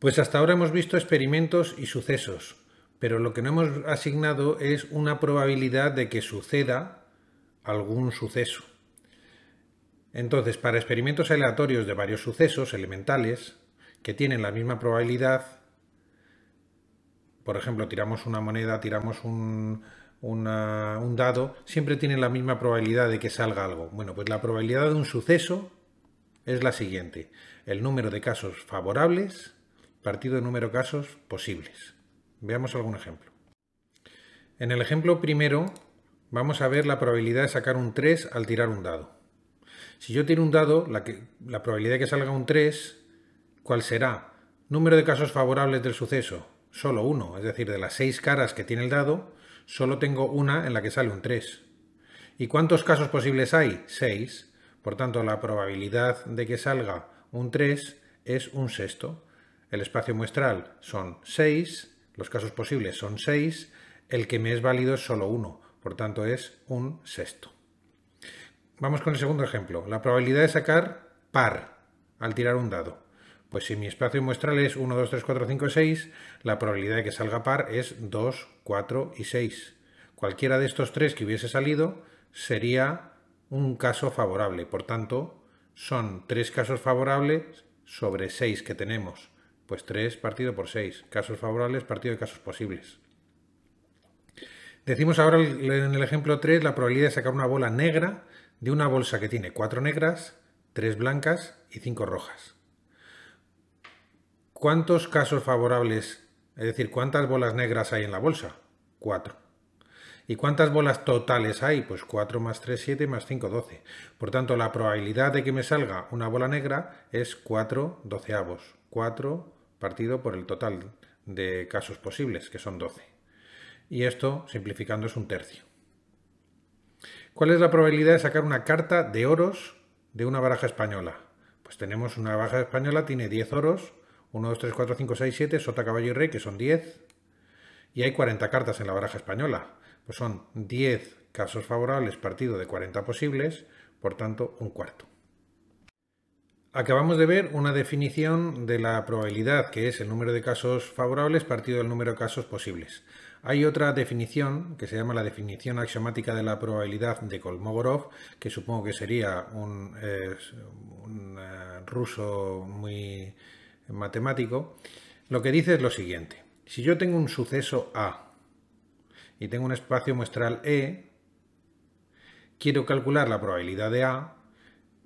Pues hasta ahora hemos visto experimentos y sucesos, pero lo que no hemos asignado es una probabilidad de que suceda algún suceso. Entonces, para experimentos aleatorios de varios sucesos elementales que tienen la misma probabilidad, por ejemplo, tiramos una moneda, tiramos un dado, siempre tienen la misma probabilidad de que salga algo. Bueno, pues la probabilidad de un suceso es la siguiente: el número de casos favorables partido el número de casos posibles. Veamos algún ejemplo. En el ejemplo primero vamos a ver la probabilidad de sacar un 3 al tirar un dado. Si yo tiro un dado, la probabilidad de que salga un 3, ¿cuál será? Número de casos favorables del suceso, solo uno, es decir, de las 6 caras que tiene el dado, solo tengo una en la que sale un 3. ¿Y cuántos casos posibles hay? 6. Por tanto, la probabilidad de que salga un 3 es un sexto. El espacio muestral son 6, los casos posibles son 6, el que me es válido es solo 1, por tanto es un sexto. Vamos con el segundo ejemplo. La probabilidad de sacar par al tirar un dado. Pues si mi espacio muestral es 1, 2, 3, 4, 5, 6, la probabilidad de que salga par es 2, 4 y 6. Cualquiera de estos tres que hubiese salido sería un caso favorable. Por tanto, son 3 casos favorables sobre 6 que tenemos. Pues 3 partido por 6. Casos favorables partido de casos posibles. Decimos ahora en el ejemplo 3 la probabilidad de sacar una bola negra de una bolsa que tiene 4 negras, 3 blancas y 5 rojas. ¿Cuántos casos favorables, es decir, cuántas bolas negras hay en la bolsa? 4. ¿Y cuántas bolas totales hay? Pues 4 más 3, 7 más 5, 12. Por tanto, la probabilidad de que me salga una bola negra es 4 doceavos. 4 partido por el total de casos posibles, que son 12. Y esto, simplificando, es un tercio. ¿Cuál es la probabilidad de sacar una carta de oros de una baraja española? Pues tenemos una baraja española, tiene 10 oros, 1, 2, 3, 4, 5, 6, 7, sota, caballo y rey, que son 10. Y hay 40 cartas en la baraja española. Pues son 10 casos favorables partido de 40 posibles, por tanto, un cuarto. Acabamos de ver una definición de la probabilidad, que es el número de casos favorables partido del número de casos posibles. Hay otra definición que se llama la definición axiomática de la probabilidad de Kolmogorov, que supongo que sería un ruso muy matemático. Lo que dice es lo siguiente: si yo tengo un suceso A y tengo un espacio muestral E, quiero calcular la probabilidad de A,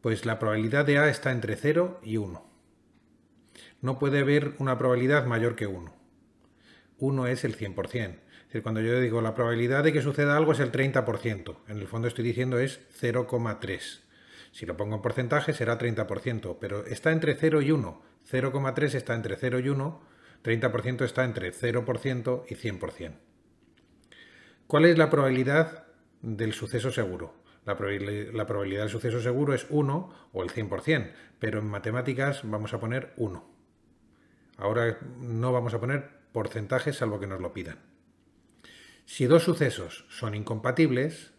pues la probabilidad de A está entre 0 y 1. No puede haber una probabilidad mayor que 1. 1 es el 100%. Es decir, cuando yo digo la probabilidad de que suceda algo es el 30%, en el fondo estoy diciendo es 0,3. Si lo pongo en porcentaje será 30%, pero está entre 0 y 1. 0,3 está entre 0 y 1, 30% está entre 0% y 100%. ¿Cuál es la probabilidad del suceso seguro? La probabilidad del suceso seguro es 1 o el 100%, pero en matemáticas vamos a poner 1. Ahora no vamos a poner porcentajes salvo que nos lo pidan. Si dos sucesos son incompatibles,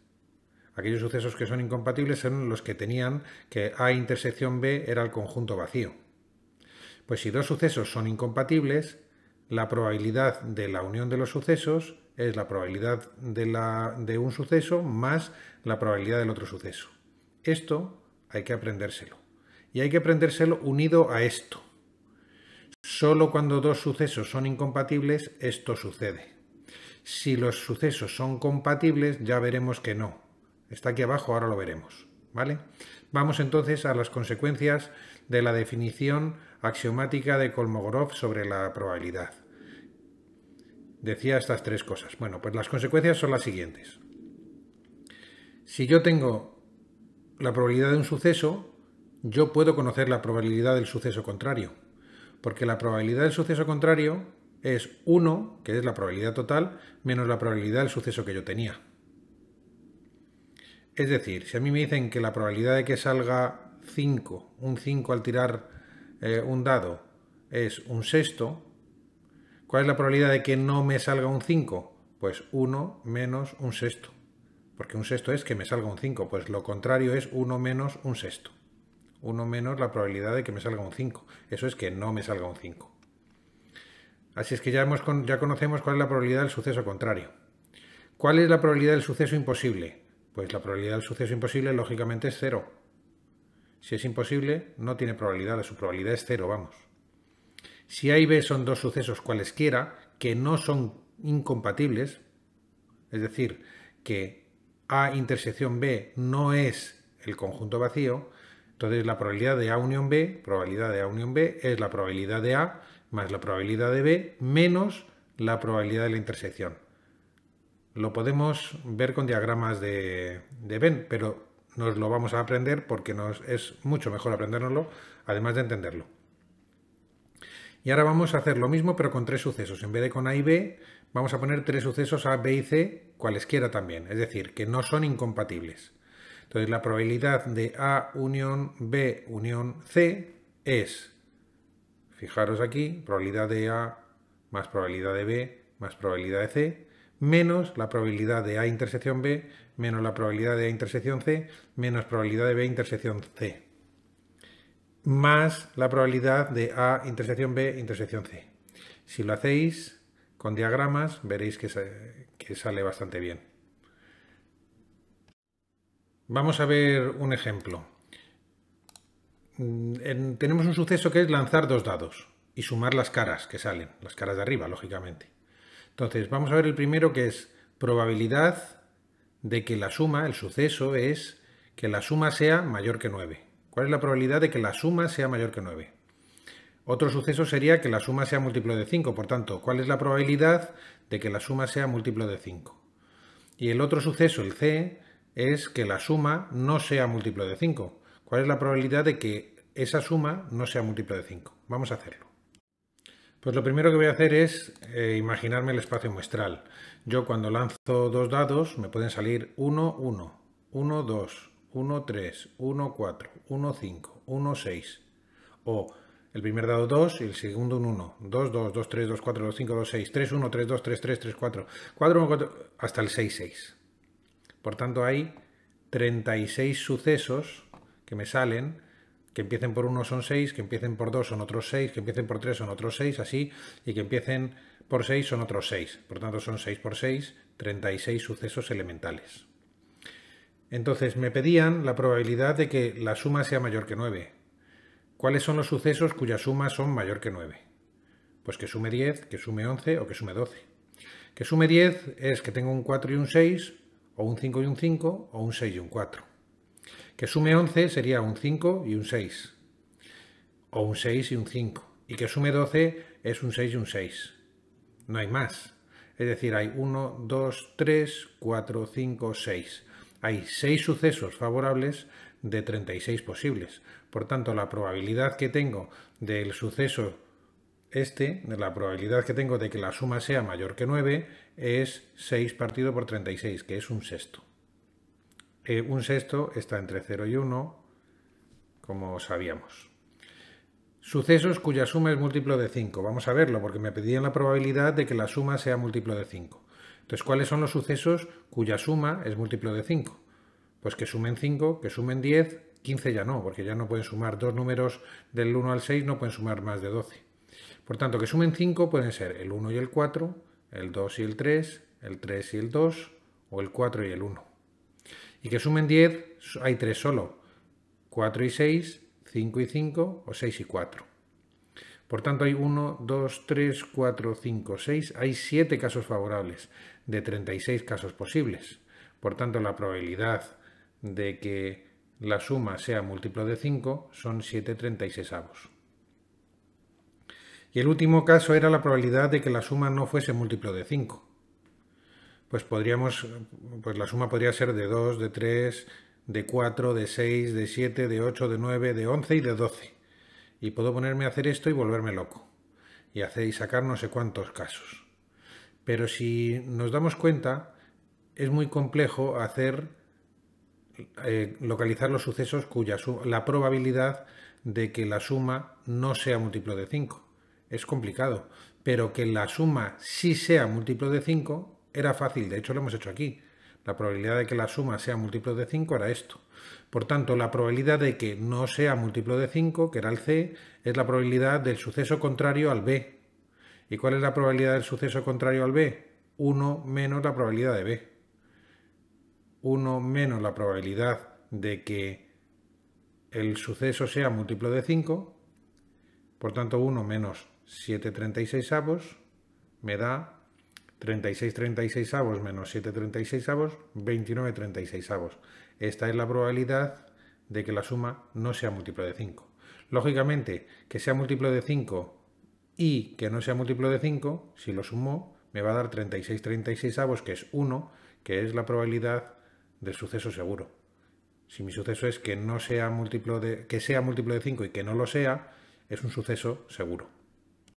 aquellos sucesos que son incompatibles son los que tenían que A intersección B era el conjunto vacío. Pues si dos sucesos son incompatibles, la probabilidad de la unión de los sucesos es la probabilidad de un suceso más la probabilidad del otro suceso. Esto hay que aprendérselo. Y hay que aprendérselo unido a esto. Solo cuando dos sucesos son incompatibles, esto sucede. Si los sucesos son compatibles, ya veremos que no. Está aquí abajo, ahora lo veremos. ¿Vale? Vamos entonces a las consecuencias de la definición axiomática de Kolmogorov sobre la probabilidad. Decía estas 3 cosas. Bueno, pues las consecuencias son las siguientes. Si yo tengo la probabilidad de un suceso, yo puedo conocer la probabilidad del suceso contrario, porque la probabilidad del suceso contrario es 1, que es la probabilidad total, menos la probabilidad del suceso que yo tenía. Es decir, si a mí me dicen que la probabilidad de que salga 5, un 5 al tirar un dado es un sexto, ¿cuál es la probabilidad de que no me salga un 5? Pues 1 menos un sexto. Porque un sexto es que me salga un 5. Pues lo contrario es 1 menos un sexto. 1 menos la probabilidad de que me salga un 5. Eso es que no me salga un 5. Así es que ya conocemos cuál es la probabilidad del suceso contrario. ¿Cuál es la probabilidad del suceso imposible? Pues la probabilidad del suceso imposible, lógicamente, es 0. Si es imposible, no tiene probabilidad, su probabilidad es 0, vamos. Si A y B son dos sucesos cualesquiera que no son incompatibles, es decir, que A intersección B no es el conjunto vacío, entonces la probabilidad de A unión B, es la probabilidad de A más la probabilidad de B menos la probabilidad de la intersección. Lo podemos ver con diagramas de Venn, pero nos lo vamos a aprender porque es mucho mejor aprendérnoslo, además de entenderlo. Y ahora vamos a hacer lo mismo, pero con tres sucesos. En vez de con A y B, vamos a poner tres sucesos A, B y C, cualesquiera también, es decir, que no son incompatibles. Entonces, la probabilidad de A unión B unión C es, fijaros aquí, probabilidad de A más probabilidad de B más probabilidad de C, menos la probabilidad de A intersección B, menos la probabilidad de A intersección C, menos probabilidad de B intersección C, más la probabilidad de A intersección B intersección C. Si lo hacéis con diagramas, veréis que sale bastante bien. Vamos a ver un ejemplo. Tenemos un suceso que es lanzar dos dados y sumar las caras que salen, las caras de arriba, lógicamente. Entonces, vamos a ver el primero, que es probabilidad de que la suma, el suceso es que la suma sea mayor que 9. ¿Cuál es la probabilidad de que la suma sea mayor que 9? Otro suceso sería que la suma sea múltiplo de 5. Por tanto, ¿cuál es la probabilidad de que la suma sea múltiplo de 5? Y el otro suceso, el C, es que la suma no sea múltiplo de 5. ¿Cuál es la probabilidad de que esa suma no sea múltiplo de 5? Vamos a hacerlo. Pues lo primero que voy a hacer es imaginarme el espacio muestral. Yo cuando lanzo dos dados me pueden salir 1, 1, 1, 2, 1, 3, 1, 4, 1, 5, 1, 6. O el primer dado 2 y el segundo un 1. 2, 2, 2, 3, 2, 4, 2, 5, 2, 6. 3, 1, 3, 2, 3, 3, 3, 4. 4, 1, 4, hasta el 6, 6. Por tanto hay 36 sucesos que me salen. Que empiecen por 1 son 6, que empiecen por 2 son otros 6, que empiecen por 3 son otros 6, así, y que empiecen por 6 son otros 6. Por tanto, son 6 por 6, 36 sucesos elementales. Entonces, me pedían la probabilidad de que la suma sea mayor que 9. ¿Cuáles son los sucesos cuya suma son mayor que 9? Pues que sume 10, que sume 11 o que sume 12. Que sume 10 es que tengo un 4 y un 6, o un 5 y un 5, o un 6 y un 4. Que sume 11 sería un 5 y un 6, o un 6 y un 5. Y que sume 12 es un 6 y un 6. No hay más. Es decir, hay 1, 2, 3, 4, 5, 6. Hay 6 sucesos favorables de 36 posibles. Por tanto, la probabilidad que tengo del suceso de la probabilidad que tengo de que la suma sea mayor que 9 es 6 partido por 36, que es un sexto. Un sexto está entre 0 y 1, como sabíamos. Sucesos cuya suma es múltiplo de 5. Vamos a verlo, porque me pedían la probabilidad de que la suma sea múltiplo de 5. Entonces, ¿cuáles son los sucesos cuya suma es múltiplo de 5? Pues que sumen 5, que sumen 10, 15 ya no, porque ya no pueden sumar dos números del 1 al 6, no pueden sumar más de 12. Por tanto, que sumen 5 pueden ser el 1 y el 4, el 2 y el 3 y el 2, o el 4 y el 1. Y que sumen 10, hay 3 solo, 4 y 6, 5 y 5 o 6 y 4. Por tanto hay 1, 2, 3, 4, 5, 6, hay 7 casos favorables de 36 casos posibles. Por tanto la probabilidad de que la suma sea múltiplo de 5 son 7/36. Y el último caso era la probabilidad de que la suma no fuese múltiplo de 5. Pues la suma podría ser de 2, de 3, de 4, de 6, de 7, de 8, de 9, de 11 y de 12. Y puedo ponerme a hacer esto y volverme loco. Y sacar no sé cuántos casos. Pero si nos damos cuenta, es muy complejo localizar los sucesos la probabilidad de que la suma no sea múltiplo de 5. Es complicado. Pero que la suma sí sea múltiplo de 5 era fácil, de hecho lo hemos hecho aquí. La probabilidad de que la suma sea múltiplo de 5 era esto. Por tanto, la probabilidad de que no sea múltiplo de 5, que era el C, es la probabilidad del suceso contrario al B. ¿Y cuál es la probabilidad del suceso contrario al B? 1 menos la probabilidad de B. 1 menos la probabilidad de que el suceso sea múltiplo de 5. Por tanto, 1 menos 7/36 me da 36/36 menos 7/36, 29/36. Esta es la probabilidad de que la suma no sea múltiplo de 5. Lógicamente, que sea múltiplo de 5 y que no sea múltiplo de 5, si lo sumo, me va a dar 36/36, que es 1, que es la probabilidad del suceso seguro. Si mi suceso es que no sea múltiplo de, que sea múltiplo de 5 y que no lo sea, es un suceso seguro.